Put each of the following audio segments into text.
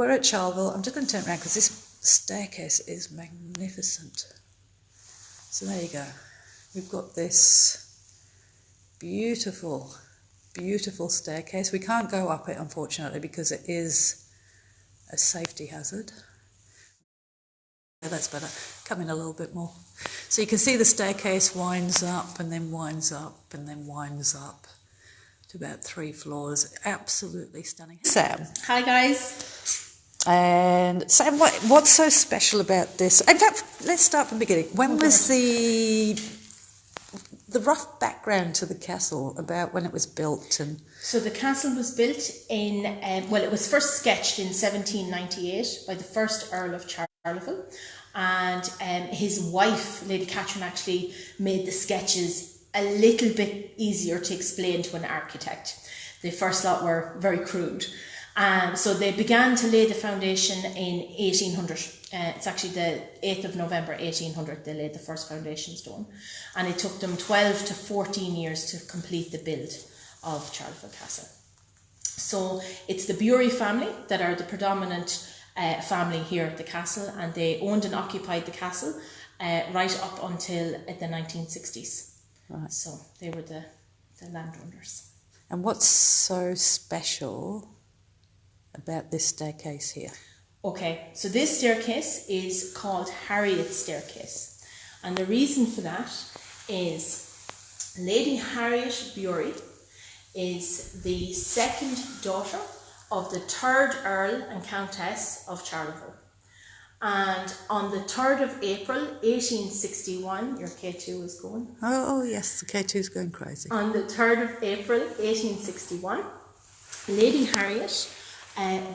we're at Charleville. I'm just going to turn around because this staircase is magnificent. So there you go. We've got this beautiful, beautiful staircase. We can't go up it, unfortunately, because it is a safety hazard. That's better. Come in a little bit more. So you can see the staircase winds up and then winds up and then winds up to about 3 floors. Absolutely stunning. Sam. Hi guys. And Sam, what's so special about this? In fact, let's start from the beginning. When was the rough background to the castle about when it was built? And so the castle was built in, it was first sketched in 1798 by the first Earl of Charleville, and his wife, Lady Catherine, actually made the sketches a little bit easier to explain to an architect. The first lot were very crude. So they began to lay the foundation in 1800. It's actually the 8th of November 1800 they laid the first foundation stone, and it took them 12 to 14 years to complete the build of Charleville Castle. So it's the Bury family that are the predominant family here at the castle, and they owned and occupied the castle right up until the 1960s. Right. So they were the landowners. And what's so special about this staircase here? Okay, so this staircase is called Harriet's staircase, and the reason for that is Lady Harriet Bury is the second daughter of the 3rd Earl and Countess of Charleville, and on the 3rd of April 1861, your K2 is going. Oh yes, the K2 is going crazy. On the 3rd of April 1861, Lady Harriet,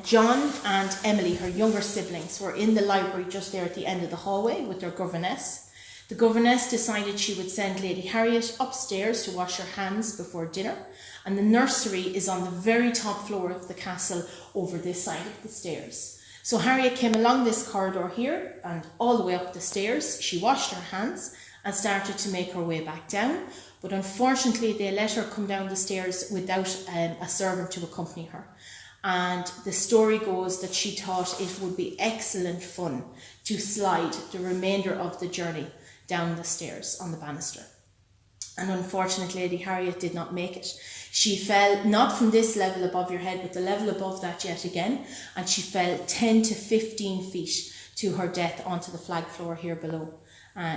John and Emily, her younger siblings, were in the library just there at the end of the hallway with their governess. The governess decided she would send Lady Harriet upstairs to wash her hands before dinner, and the nursery is on the very top floor of the castle over this side of the stairs. So Harriet came along this corridor here and all the way up the stairs. She washed her hands and started to make her way back down, but unfortunately they let her come down the stairs without a servant to accompany her. And the story goes that she thought it would be excellent fun to slide the remainder of the journey down the stairs on the banister. And unfortunately, Lady Harriet did not make it. She fell, not from this level above your head, but the level above that yet again, and she fell 10 to 15 feet to her death onto the flag floor here below.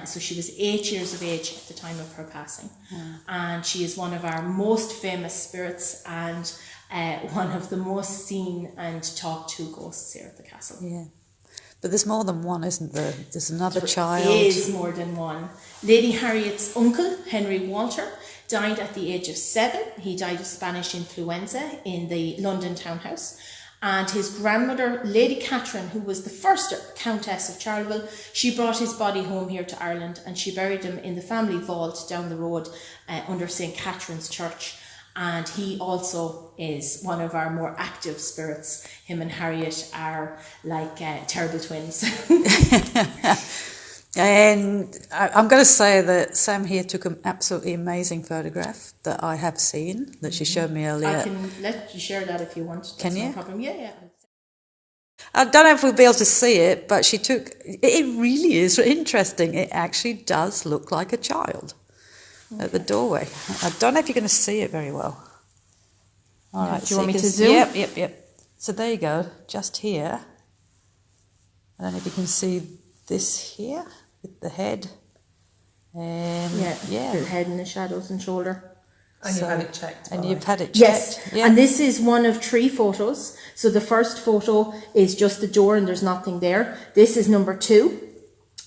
So she was 8 years of age at the time of her passing. And she is one of our most famous spirits and one of the most seen and talked to ghosts here at the castle. Yeah. But there's more than one, isn't there? There's another child. There is more than one. Lady Harriet's uncle, Henry Walter, died at the age of 7. He died of Spanish influenza in the London townhouse. And his grandmother, Lady Catherine, who was the first Countess of Charleville, she brought his body home here to Ireland, and she buried him in the family vault down the road under St. Catherine's Church. And he also is one of our more active spirits. Him and Harriet are like terrible twins. And I'm going to say that Sam here took an absolutely amazing photograph that I have seen, that she showed me earlier. I can let you share that if you want. That's Can you? No problem. Yeah. I don't know if we'll be able to see it, but she took... It really is interesting. It actually does look like a child. Okay. At the doorway. I don't know if you're going to see it very well. All right. Do you want me to zoom? Yep. So there you go, just here. I don't know if you can see this here with the head. And the head and the shadows and shoulder. And you've had it checked. And you've had it checked. Yes, yeah. And this is one of 3 photos. So the first photo is just the door and there's nothing there. This is number 2.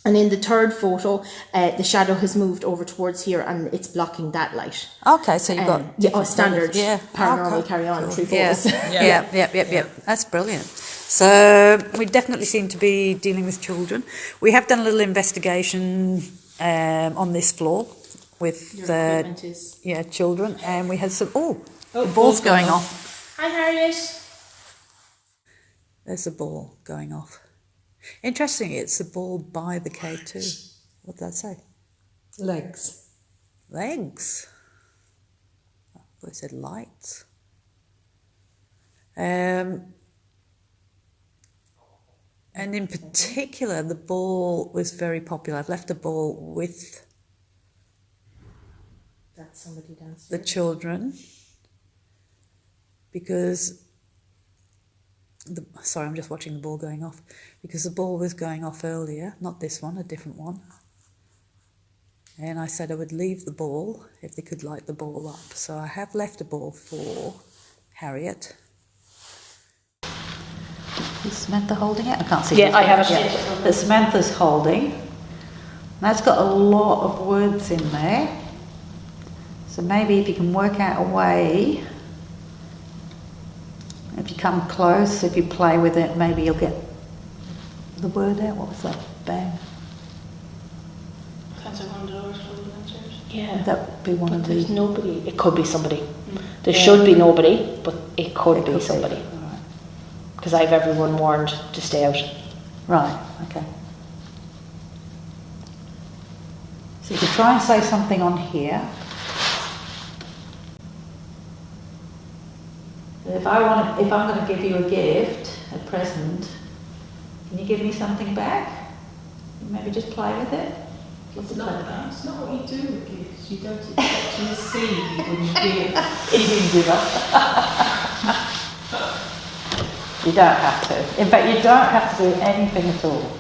And in the 3rd photo, the shadow has moved over towards here and it's blocking that light. Okay, so you've got... standard paranormal okay. carry on, Cool. 3 photos. Yeah. That's brilliant. So we definitely seem to be dealing with children. We have done a little investigation on this floor with children, and we had some... the ball's going off. Hi, Harriet. There's a ball going off. Interesting, it's the ball by the K2. What did that say? Legs. Legs. I thought it said lights. And in particular, the ball was very popular. I've left a ball with That's somebody downstairs. the children because sorry, I'm just watching the ball going off because the ball was going off earlier, not this one, a different one. And I said I would leave the ball if they could light the ball up. So I have left a ball for Harriet. Is Samantha holding it? I can't see. Yeah, I have it. Yeah. But Samantha's holding. That's got a lot of words in there. So maybe if you can work out a way, if you come close, if you play with it, maybe you'll get the word out. What was that? Bang. Sounds like one of the doors from downstairs. Yeah. That would be one But of there's the... nobody. It could be somebody. There should be nobody, but it could be somebody. Right. Because I've everyone warned to stay out. Right, okay. So you could try and say something on here. If I'm going to give you a gift, a present, can you give me something back? Maybe just play with it. It's not that. It's not what you do with gifts. You don't expect to receive when you give. You didn't give up. You don't have to. In fact, you don't have to do anything at all.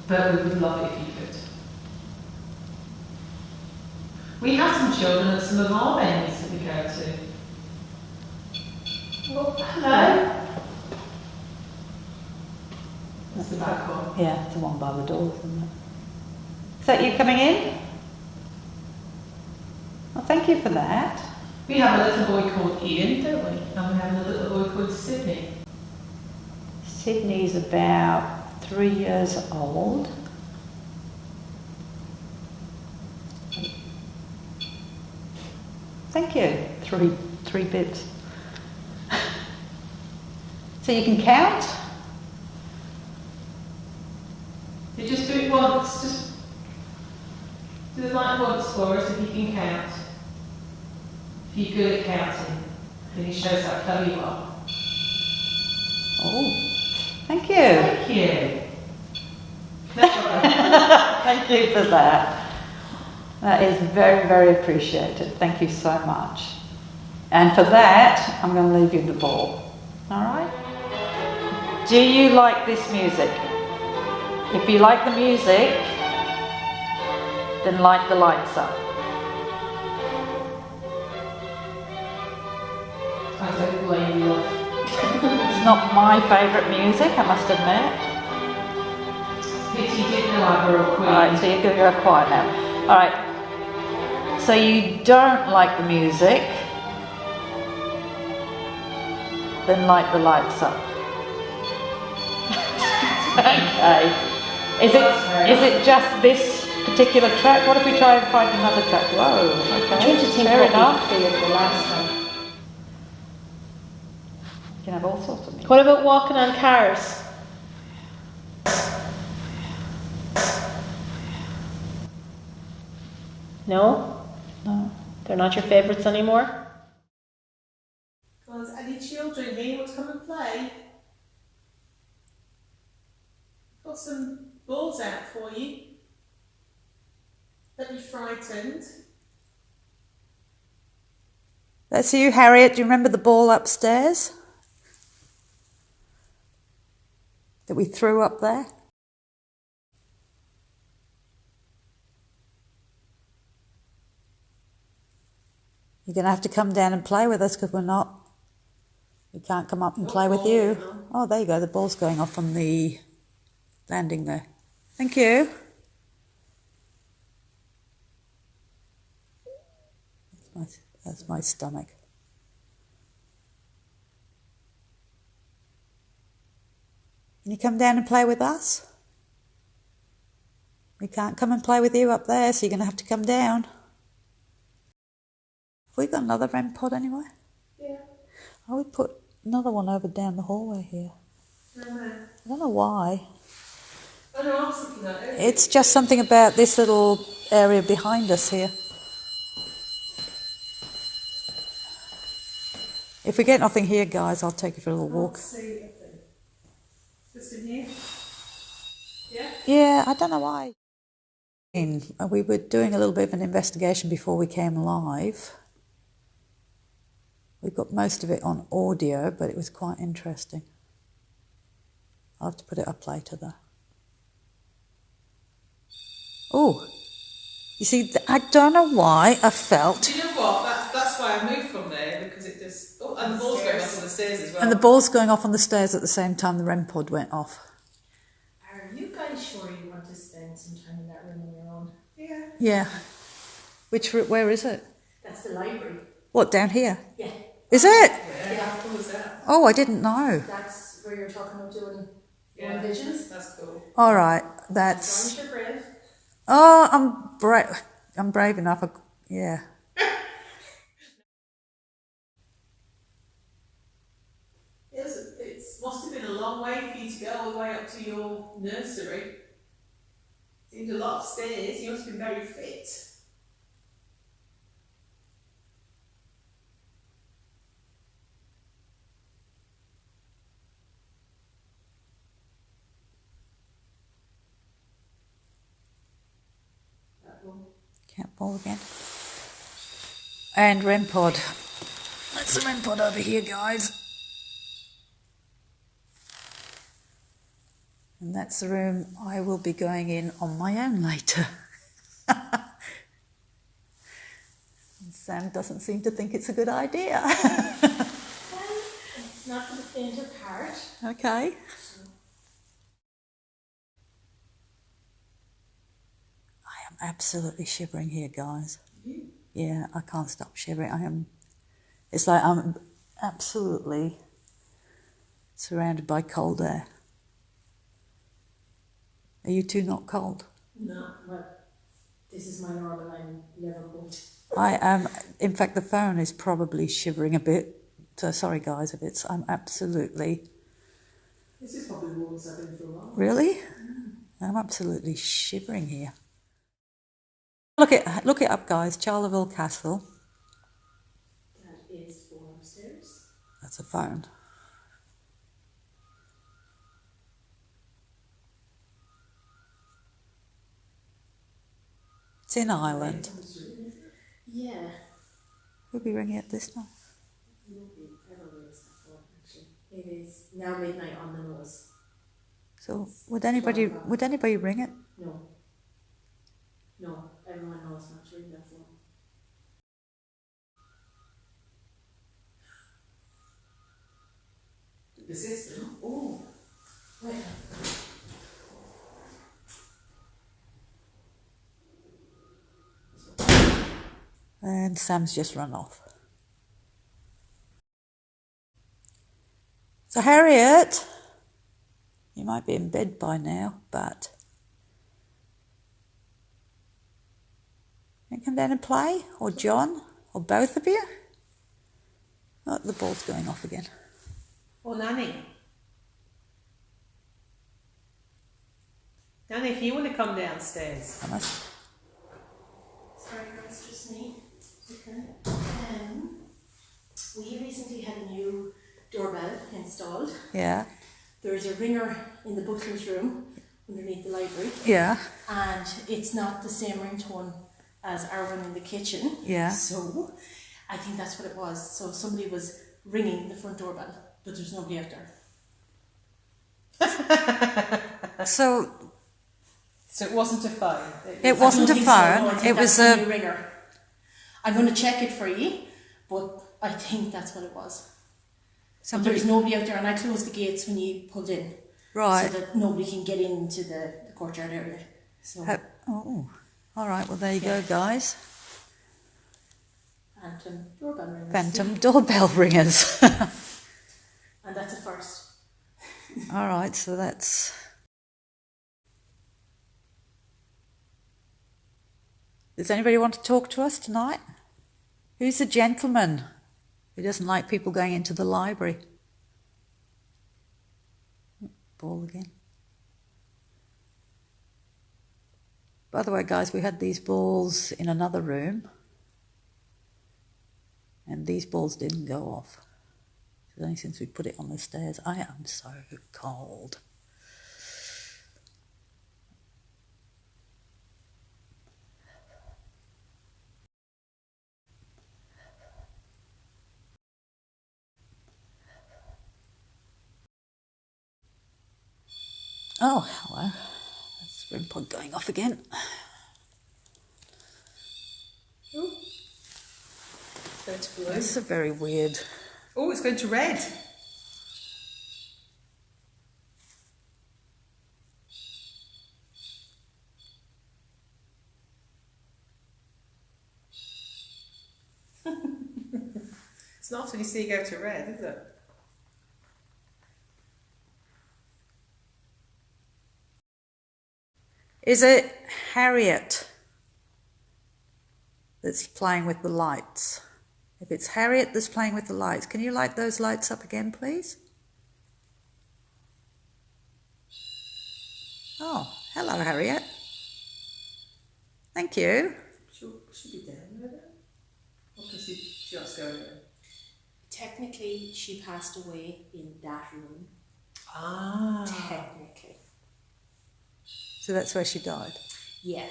But we would love it if you could. We have some children at some of our venues that we go to. Well, hello. That's the back one. Yeah, it's the one by the door, isn't it? Is that you coming in? Well, thank you for that. We have a little boy called Ian, don't we? And we have a little boy called Sydney. Sydney's about 3 years old. Thank you. Three bits. So you can count? You just do it once, just do the light once for us if you can count. If you're good at counting, then he shows how clever you are. Oh, thank you. Thank you. That's all right. Thank you for that. That is very, very appreciated. Thank you so much. And for that, I'm going to leave you the ball. All right? Do you like this music? If you like the music, then light the lights up. I don't blame you. It's not my favourite music, I must admit. Pity you didn't know I were a queen. Alright, so you're going to go quiet now. Alright, so you don't like the music, then light the lights up. Okay. Is it just this particular track? What if we try and find another track? Whoa, okay. I'm trying to think Fair what enough. we did the last time. You can have all sorts of music. What about walking on cars? No? No. They're not your favourites anymore? Guys, any children here want to come and play? Got some balls out for you. Don't be frightened. That's you, Harriet. Do you remember the ball upstairs that we threw up there? You're going to have to come down and play with us because we can't come up and play with you. Oh, there you go. The ball's going off on the landing there. Thank you. That's my stomach. Can you come down and play with us? We can't come and play with you up there, so you're going to have to come down. Have we got another REM pod anywhere? Yeah. I would put another one over down the hallway here. No. I don't know why. Oh no, I was thinking that. It's just something about this little area behind us here. If we get nothing here, guys, I'll take you for a little walk. Just in here. Yeah? Yeah, I don't know why. We were doing a little bit of an investigation before we came live. We got most of it on audio, but it was quite interesting. I'll have to put it up later though. Oh, you see, I don't know why I felt... Do you know what? That's why I moved from there, because it just... Oh, and the ball's going off on the stairs as well. And the ball's going off on the stairs at the same time the REM pod went off. Are you guys sure you want to spend some time in that room on your own? Yeah. Yeah. Where is it? That's the library. What, down here? Yeah. Is it? Yeah. What was that? Oh, I didn't know. That's where you're talking about doing Yeah. visions. That's cool. All right, As that's... long as you're brave. Oh, I'm brave enough. Yeah. It must have been a long way for you to go all the way up to your nursery. Seemed a lot of stairs. You must have been very fit. Cat ball again. And REM pod. That's the REM pod over here, guys. And that's the room I will be going in on my own later. And Sam doesn't seem to think it's a good idea. Well, it's not for the faint of heart. Okay. I am absolutely shivering here, guys. Yeah, I can't stop shivering. It's like I'm absolutely surrounded by cold air. Are you two not cold? No, but this is my normal. I'm never cold. I am. In fact, the phone is probably shivering a bit. So sorry, guys, if it's. I'm absolutely. This is probably the warmest I've been for a while. Really? I'm absolutely shivering here. Look it up, guys. Charleville Castle. That is for upstairs. That's a phone. It's in Ireland. Yeah. Who'll be ringing it this time? Nobody ever rings that phone, actually. It is now midnight on the nose. So would anybody ring it? No. No, everyone knows not to ring that phone. The system. Oh. Wait. And Sam's just run off. So Harriet, you might be in bed by now, but you come down and play, or John, or both of you. Oh, the ball's going off again. Oh, Nanny. Nanny, if you want to come downstairs. I must. Sorry, guys, just me. Okay. We recently had a new doorbell installed. Yeah. There's a ringer in the butler's room underneath the library. Yeah. And it's not the same ringtone as our one in the kitchen. Yeah. So I think that's what it was. So somebody was ringing the front doorbell, but there's nobody out there. So it wasn't a phone. it wasn't a I don't think phone. so, no, I think It was that's the a. new ringer. I'm going to check it for you, but I think that's what it was. But Somebody. there's nobody out there, and I closed the gates when you pulled in, Right. so that nobody can get into the courtyard area. So Oh. All right. Well, there you go, guys. phantom doorbell ringers. Phantom doorbell ringers. And that's a first. All right. So that's. Does anybody want to talk to us tonight? Who's the gentleman who doesn't like people going into the library? Ball again. By the way, guys, we had these balls in another room, and these balls didn't go off. It's only since we put it on the stairs. I am so cold. Oh, hello. That's REM pod going off again. Ooh. It's going to blue. That's a very weird... Oh, it's going to red. It's not when you see it go to red, is it? Is it Harriet that's playing with the lights? If it's Harriet that's playing with the lights, can you light those lights up again, please? Oh, hello, Harriet. Thank you. She'll be down there then. Or can she just go there? Technically, she passed away in that room. Ah. Technically. So that's where she died. Yeah.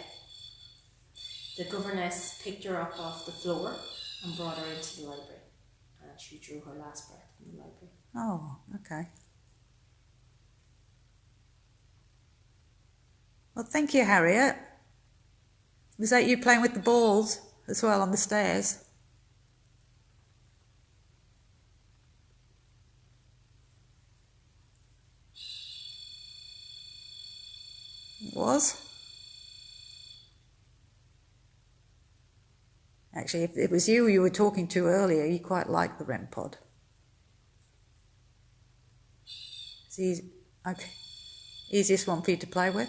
The governess picked her up off the floor and brought her into the library. And she drew her last breath in the library. Oh, okay. Well, thank you, Harriet. Was that you playing with the balls as well on the stairs? It was? Actually, if it was you were talking to earlier, you quite liked the REM pod. It's easy. Okay. Easiest one for you to play with?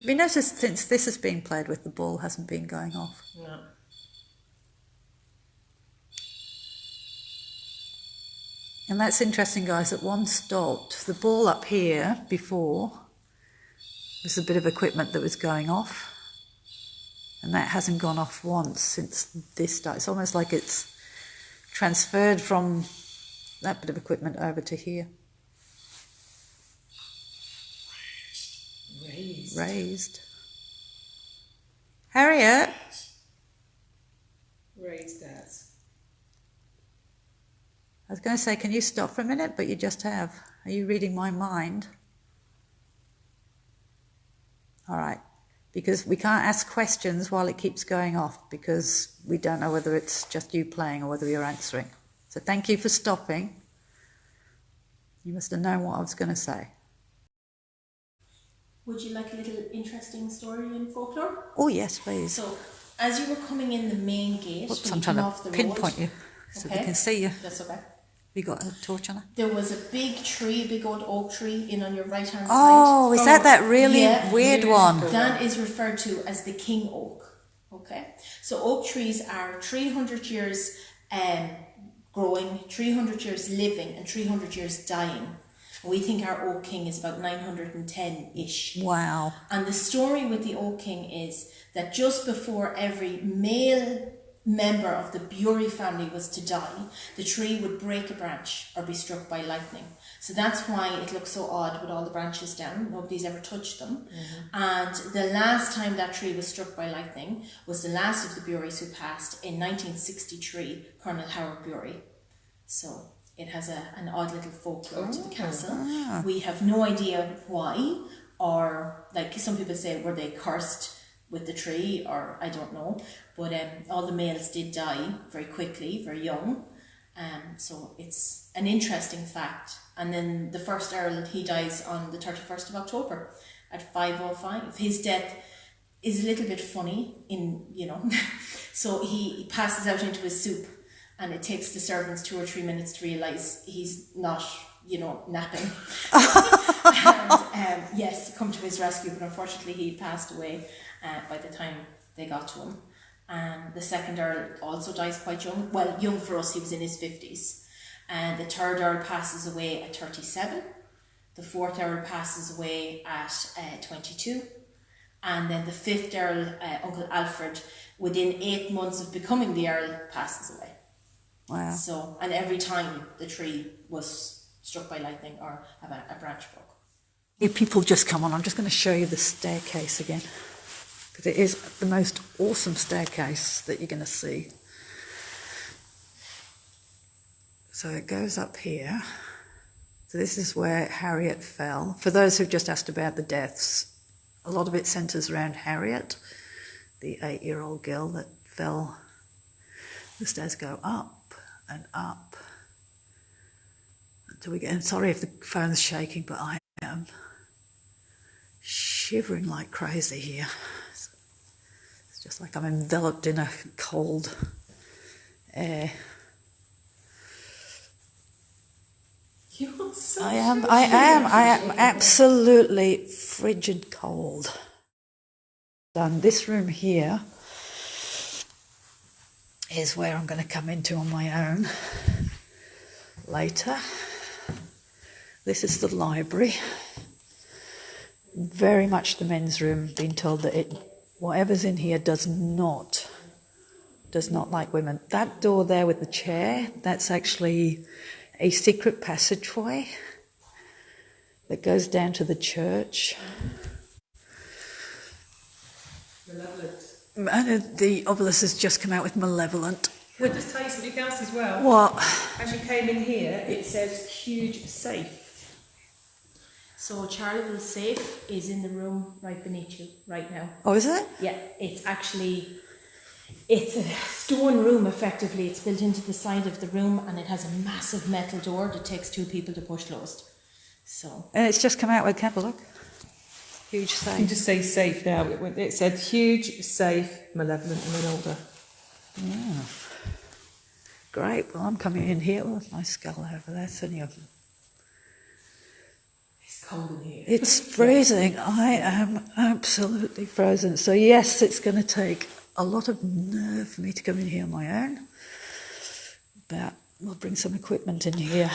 Have you noticed since this has been played with, the ball hasn't been going off? No. And that's interesting, guys, that one stopped. The ball up here before was a bit of equipment that was going off. And that hasn't gone off once since this started. It's almost like it's transferred from that bit of equipment over to here. Raised. Harriet? Raised as. I was going to say, can you stop for a minute? But you just have. Are you reading my mind? All right. Because we can't ask questions while it keeps going off, because we don't know whether it's just you playing or whether you're answering. So thank you for stopping. You must have known what I was going to say. Would you like a little interesting story in folklore? Oh, yes, please. So, as you were coming in the main gate, Oops, when I'm you trying came to off the pinpoint road, you so okay, they can see you. That's okay. You got a torch on it? There was a big tree, a big old oak tree in on your right hand side. Oh, is that really weird one? That is referred to as the king oak. Okay, so oak trees are 300 years growing, 300 years living, and 300 years dying. We think our oak king is about 910-ish. Wow. And the story with the oak king is that just before every male member of the Bury family was to die, the tree would break a branch or be struck by lightning. So that's why it looks so odd with all the branches down. Nobody's ever touched them. And the last time that tree was struck by lightning was the last of the Burys who passed in 1963, Colonel Howard Bury. So it has an odd little folklore to the castle. We have no idea why, or like some people say, were they cursed with the tree, or I don't know. But all the males did die very quickly, very young. So it's an interesting fact. And then the first Earl, he dies on the 31st of October at 5:05. His death is a little bit funny, so he passes out into his soup, and it takes the servants 2 or 3 minutes to realise he's not, napping. And yes, come to his rescue, but unfortunately he passed away by the time they got to him. And the second Earl also dies quite young. Well, young for us, he was in his 50s. And the third Earl passes away at 37. The fourth Earl passes away at 22. And then the fifth Earl, Uncle Alfred, within 8 months of becoming the Earl, passes away. Wow. So, and every time the tree was struck by lightning or a branch broke. If people just come on, I'm just going to show you the staircase again, because it is the most awesome staircase that you're going to see. So it goes up here. So this is where Harriet fell. For those who've just asked about the deaths, a lot of it centres around Harriet, the 8-year-old girl that fell. The stairs go up and up until we get in. Sorry if the phone's shaking, but I am shivering like crazy here. It's just like I'm enveloped in a cold air. I am absolutely frigid cold. And this room here is where I'm going to come into on my own later. This is the library. Very much the men's room, being told that whatever's in here does not like women. That door there with the chair, that's actually a secret passageway that goes down to the church. Malevolent. And the obelisk has just come out with malevolent. Can I just tell you something else as well? What? As you came in here, it says huge safe. So Charleville safe is in the room right beneath you right now. Oh, is it? Yeah, it's a stone room effectively. It's built into the side of the room and it has a massive metal door that takes 2 people to push closed. So. And it's just come out with, have a look. Huge You can safe. just say safe now. It said huge, safe, malevolent, and then older. Yeah. Great. Well, I'm coming in here. Oh, nice skull over there. It's only It's cold in here. It's freezing. I am absolutely frozen. So yes, it's going to take a lot of nerve for me to come in here on my own. But we'll bring some equipment in here.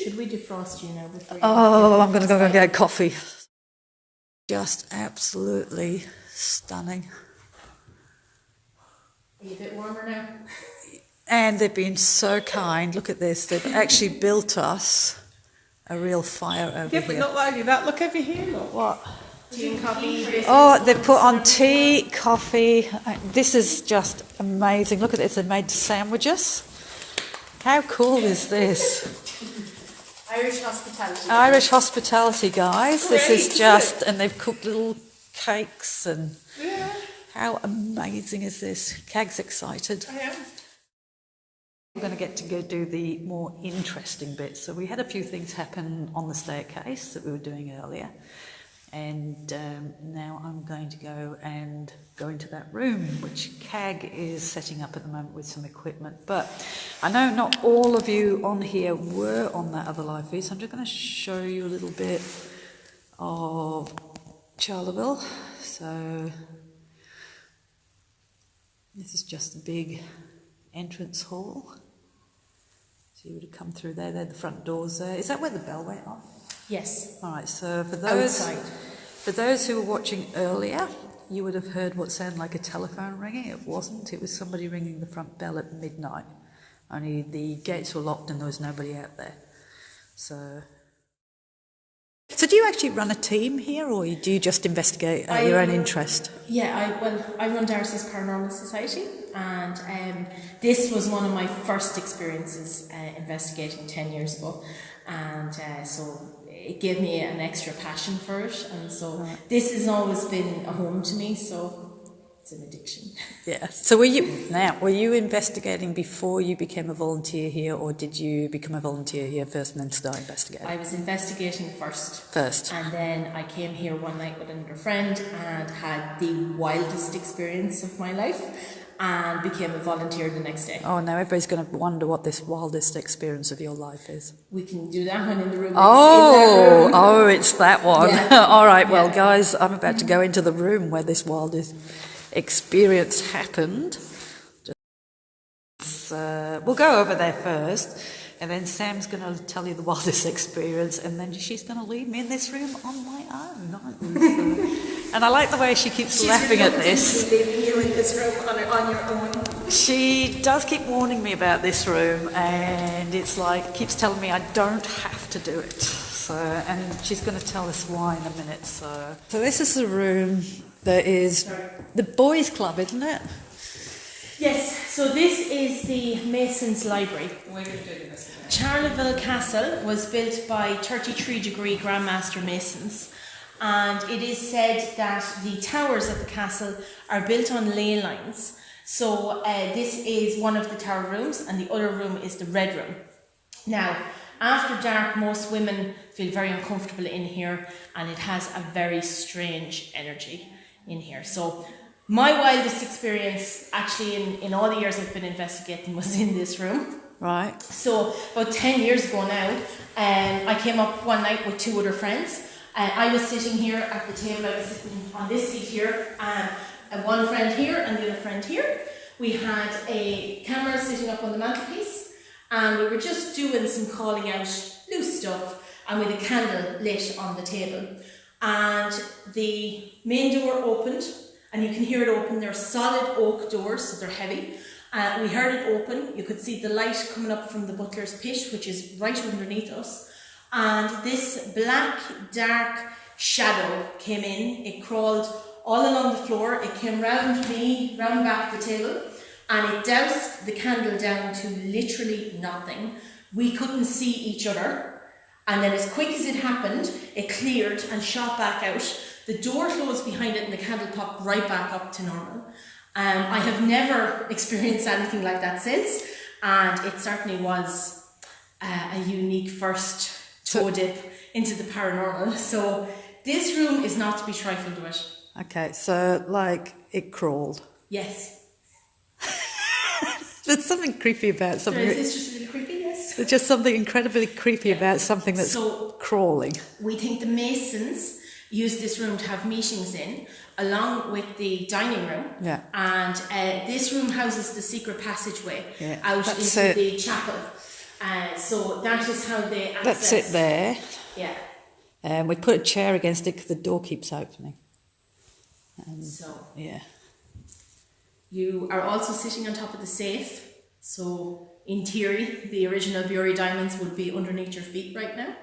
Should we defrost you now before you I'm going to go and get coffee. Just absolutely stunning. Are you a bit warmer now? And they've been so kind. Look at this. They've actually built us a real fire over Yeah, here. but not only that. Look over here. Look. What? Tea and coffee. Oh, they put on tea, coffee. This is just amazing. Look at this. They made sandwiches. How cool is this? Irish hospitality. Irish hospitality, guys. This is Great. just, and they've cooked little cakes and Yeah, how amazing is this? Cag's excited. I am. We're going to get to go do the more interesting bits. So we had a few things happen on the staircase that we were doing earlier. And now I'm going to go into that room, which CAG is setting up at the moment with some equipment. But I know not all of you on here were on that other live feed, so I'm just going to show you a little bit of Charleville. So this is just a big entrance hall. So you would have come through there. They're the front doors there. Is that where the bell went off? Yes. All right, so for those who were watching earlier, you would have heard what sounded like a telephone ringing. It wasn't. It was somebody ringing the front bell at midnight. Only the gates were locked and there was nobody out there. So do you actually run a team here, or do you just investigate at your own interest? Yeah, I run Darcy's Paranormal Society, and this was one of my first experiences investigating 10 years ago, and so it gave me an extra passion for it, and so this has always been a home to me, so it's an addiction. Yeah. So were you investigating before you became a volunteer here, or did you become a volunteer here first and then start investigating? I was investigating first. And then I came here one night with another friend and had the wildest experience of my life and became a volunteer the next day. Oh, now everybody's going to wonder what this wildest experience of your life is. We can do that one in the room. Oh, it's that one. Yeah. All right, well, Yeah. guys, I'm about to go into the room where this wildest experience happened. We'll go over there first, and then Sam's going to tell you the wildest experience, and then she's going to leave me in this room on my own, aren't you? And I like the way she keeps laughing at this. Leaving you in this room on your own. She does keep warning me about this room, and it's like, keeps telling me I don't have to do it. So, and she's going to tell us why in a minute. So this is the room that is the boys' club, isn't it? Yes. So this is the Mason's Library. We're going to do the investigation. Charleville Castle was built by 33-degree Grandmaster Masons, and it is said that the towers at the castle are built on ley lines. So this is one of the tower rooms, and the other room is the red room. Now, after dark, most women feel very uncomfortable in here, and it has a very strange energy in here. So my wildest experience, actually, in all the years I've been investigating, was in this room. Right. So about 10 years ago now, I came up one night with 2 other friends. I was sitting here at the table. I was sitting on this seat here, and one friend here and the other friend here. We had a camera sitting up on the mantelpiece, and we were just doing some calling out loose stuff, and with a candle lit on the table. And the main door opened, and you can hear it open. They're solid oak doors, so they're heavy. We heard it open. You could see the light coming up from the butler's pit, which is right underneath us. And this black, dark shadow came in. It crawled all along the floor. It came round me, round back the table, and it doused the candle down to literally nothing. We couldn't see each other. And then as quick as it happened, it cleared and shot back out. The door closed behind it and the candle popped right back up to normal. I have never experienced anything like that since, and it certainly was a unique first toe dip into the paranormal. So this room is not to be trifled with. Okay, so like it crawled. Yes. There's something creepy about something. Is this just really creepy? Yes. There's just something incredibly creepy about something that's crawling. We think the Masons used this room to have meetings in, along with the dining room. Yeah. And this room houses the secret passageway out That's into the chapel. So that is how they access. That's it there. Yeah. We put a chair against it because the door keeps opening. So yeah. you are also sitting on top of the safe. So in theory, the original Bury diamonds would be underneath your feet right now.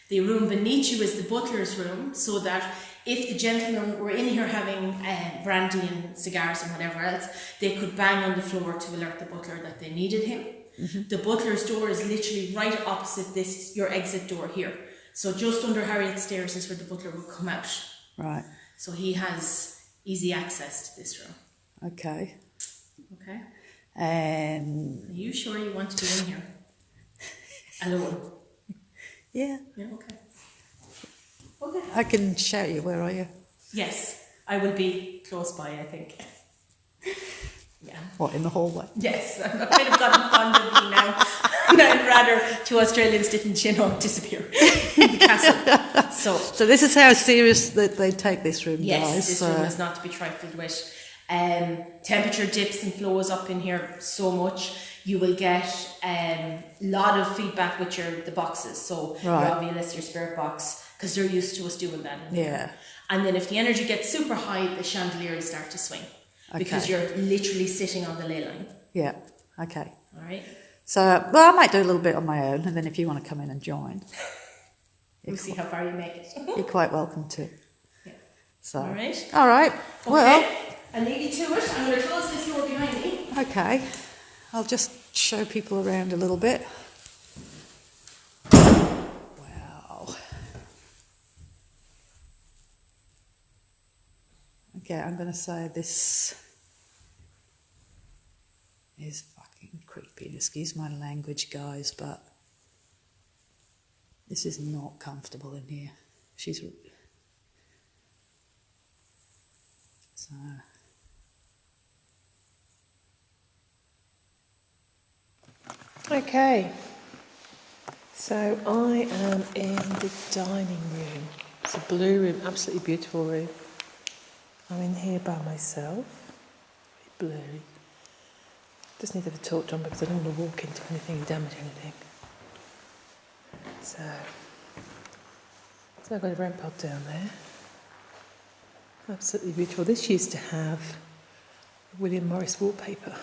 The room beneath you is the butler's room, so that if the gentlemen were in here having brandy and cigars and whatever else, they could bang on the floor to alert the butler that they needed him. Mm-hmm. The butler's door is literally right opposite this, your exit door here. So just under Harriet's stairs is where the butler would come out. Right. So he has easy access to this room. Okay. Okay. Are you sure you want to be in here? Alone? Yeah. Yeah, okay. Okay. I can shout you, where are you? Yes, I will be close by, I think. Yeah. What, in the hallway? Yes, I've kind of gotten fond of me now. And I'd rather 2 Australians didn't, disappear in the castle. So this is how serious that they take this room, yes, guys. This room is not to be trifled with. Temperature dips and flows up in here so much. You will get a lot of feedback with the boxes. So your Ovilus, your spirit box, because they're used to us doing that. Yeah. And then if the energy gets super high, the chandeliers start to swing. Okay. Because you're literally sitting on the ley line. Yeah, okay. All right. So, well, I might do a little bit on my own, and then if you want to come in and join. We'll see how far you make it. You're quite welcome to. Yeah. So. All right. All right. Okay. Well. I'll leave you to it. I'm going to close this door behind me. Okay. I'll just show people around a little bit. Wow. Okay, I'm going to say this is fucking creepy. Excuse my language, guys, but this is not comfortable in here. So... Okay, so I am in the dining room. It's a blue room, absolutely beautiful room. I'm in here by myself, very blurry. Just need to have a torch on because I don't want to walk into anything and damage anything. So I've got a ramp pod down there. Absolutely beautiful. This used to have William Morris wallpaper.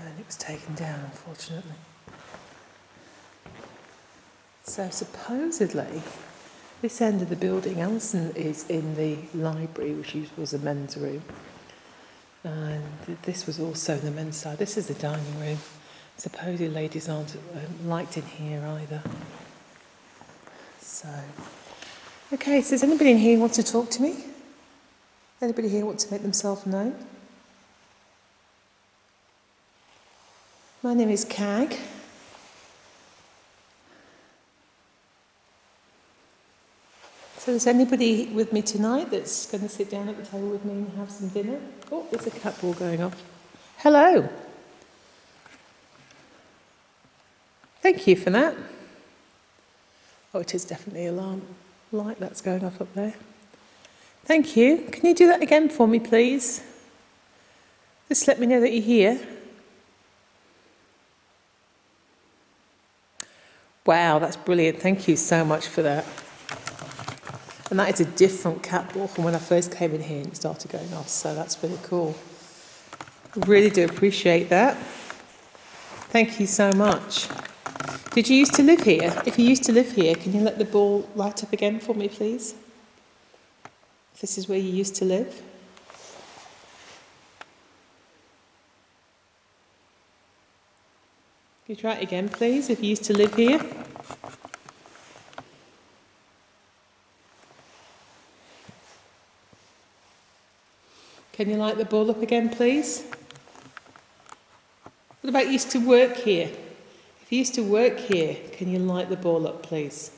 And it was taken down, unfortunately. So supposedly, this end of the building, Alison is in the library, which was a men's room. And this was also the men's side. This is the dining room. Supposedly ladies aren't liked in here either. So, okay, so is anybody in here who wants to talk to me? Anybody here want to make themselves known? My name is Cag. So is anybody with me tonight that's going to sit down at the table with me and have some dinner? Oh, there's a cat ball going off. Hello. Thank you for that. Oh, it is definitely an alarm light that's going off up there. Thank you. Can you do that again for me, please? Just let me know that you're here. Wow, that's brilliant. Thank you so much for that. And that is a different cat ball from when I first came in here and it started going off, so that's really cool. Really do appreciate that. Thank you so much. Did you used to live here? If you used to live here, can you let the ball light up again for me, please? If this is where you used to live. Can you try it again, please, if you used to live here? Can you light the ball up again, please? What about you used to work here? If you used to work here, can you light the ball up, please?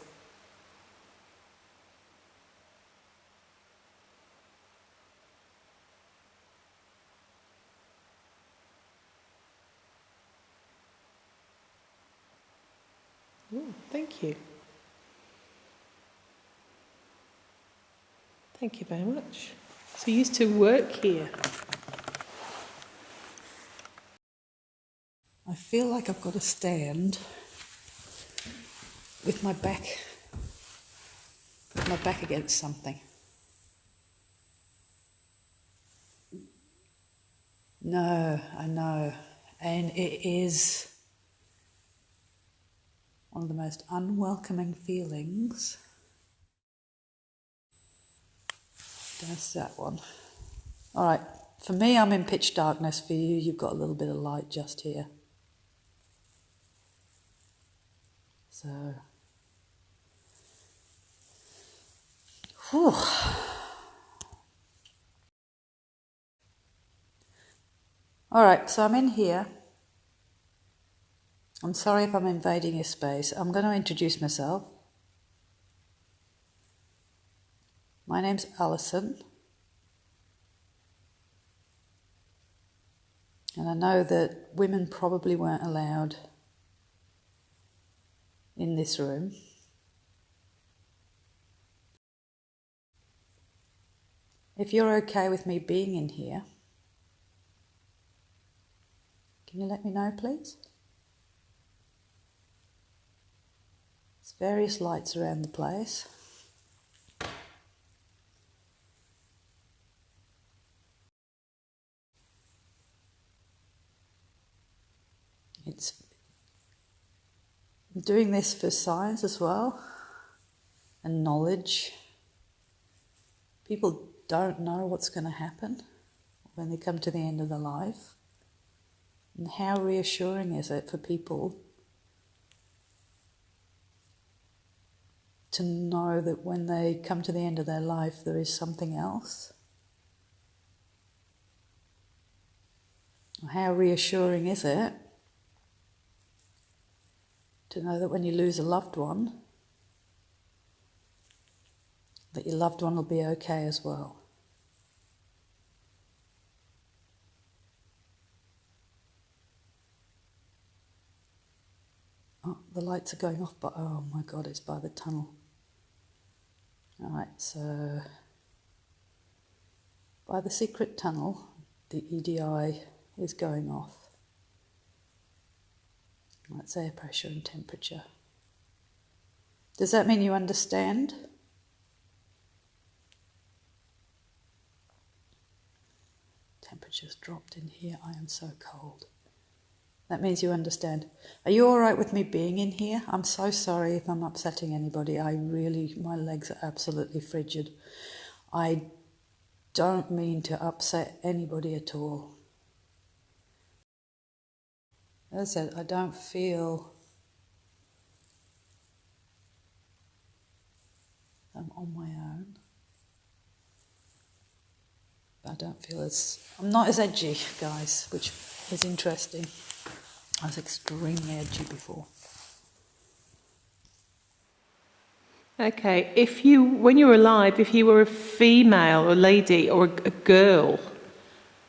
Ooh, thank you. Thank you very much. So you used to work here. I feel like I've got to stand with my back against something. No, I know. And it is one of the most unwelcoming feelings. There's that one. All right, for me, I'm in pitch darkness. For you, you've got a little bit of light just here. So, whew. All right, so I'm in here. I'm sorry if I'm invading your space. I'm going to introduce myself. My name's Alison. And I know that women probably weren't allowed in this room. If you're okay with me being in here, can you let me know, please? There's various lights around the place. I'm doing this for science as well, and knowledge. People don't know what's going to happen when they come to the end of their life. And how reassuring is it for people to know that when they come to the end of their life, there is something else? How reassuring is it to know that when you lose a loved one, that your loved one will be okay as well? Oh, the lights are going off, but oh my God, it's by the tunnel. All right, so by the secret tunnel, the EDI is going off. That's air pressure and temperature. Does that mean you understand? Temperature's dropped in here. I am so cold. That means you understand. Are you all right with me being in here? I'm so sorry if I'm upsetting anybody. My legs are absolutely frigid. I don't mean to upset anybody at all. As I said, I don't feel I'm on my own. I don't feel I'm not as edgy, guys, which is interesting. I was extremely edgy before. Okay, when you were alive, if you were a female or lady or a girl,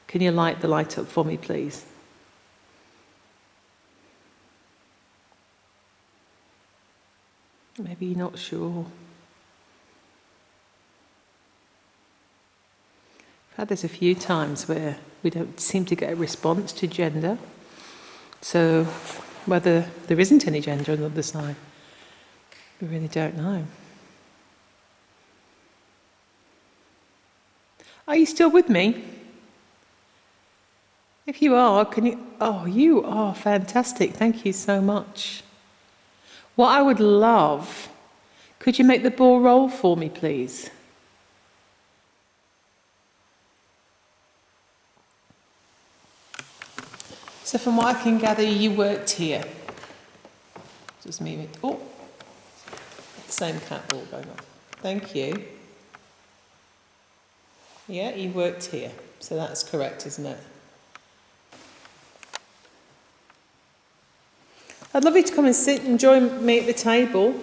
can you light the light up for me, please? Maybe you're not sure. I've had this a few times where we don't seem to get a response to gender. So whether there isn't any gender on the other side, we really don't know. Are you still with me? If you are, can you... Oh, you are fantastic. Thank you so much. What I would love... Could you make the ball roll for me, please? So from what I can gather, you worked here. Just move it. Oh, same cat ball going on. Thank you. Yeah, you worked here. So that's correct, isn't it? I'd love you to come and sit and join me at the table.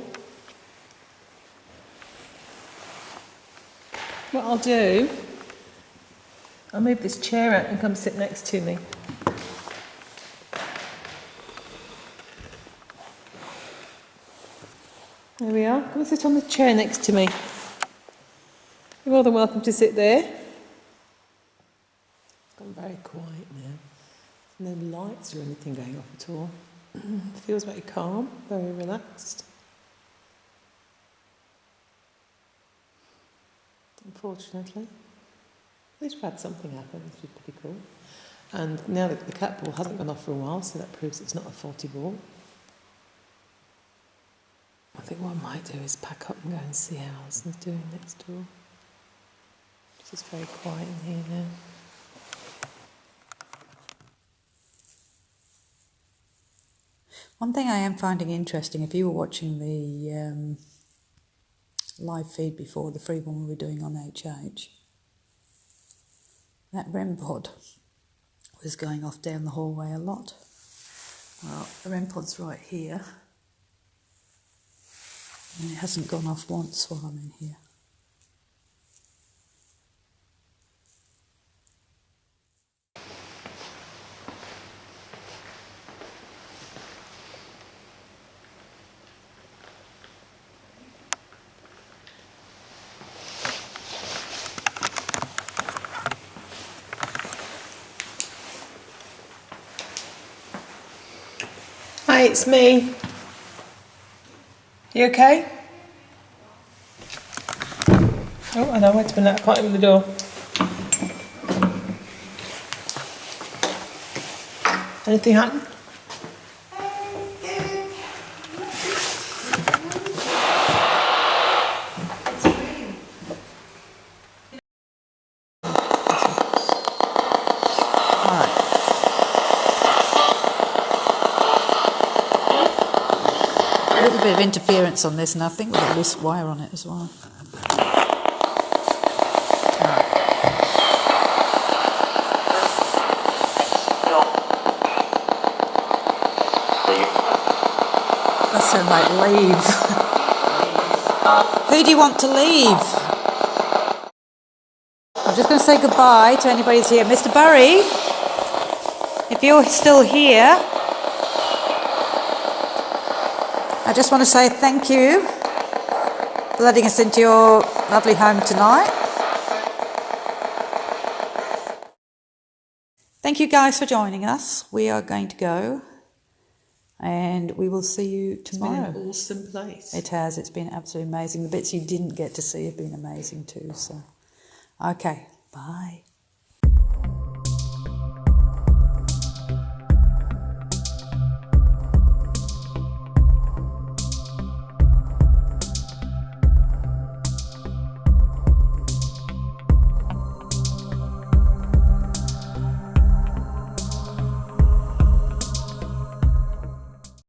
What I'll do, I'll move this chair out and come sit next to me. There we are. Come and sit on the chair next to me. You're more than welcome to sit there. It's gone very quiet now. No lights or anything going off at all. It feels very calm, very relaxed. Unfortunately. At least we've had something happen, which is pretty cool. And now that the cat ball hasn't gone off for a while, so that proves it's not a faulty ball. I think what I might do is pack up and go and see how Alison's doing next door. It's just very quiet in here now. One thing I am finding interesting, if you were watching the live feed before, the free one we were doing on HH, that REM pod was going off down the hallway a lot. Well, the REM pod's right here. And it hasn't gone off once while I'm in here. Hi, it's me. You okay? Oh, I know, wait a minute, I can't open the door. Anything happen? A little bit of interference on this, and I think we've got a loose wire on it as well. That sounds like leave. Who do you want to leave? I'm just going to say goodbye to anybody who's here. Mr. Burry, if you're still here, I just want to say thank you for letting us into your lovely home tonight. Thank you guys for joining us. We are going to go and we will see you tomorrow. It's been an awesome place. It has. It's been absolutely amazing. The bits you didn't get to see have been amazing too. So, okay, bye.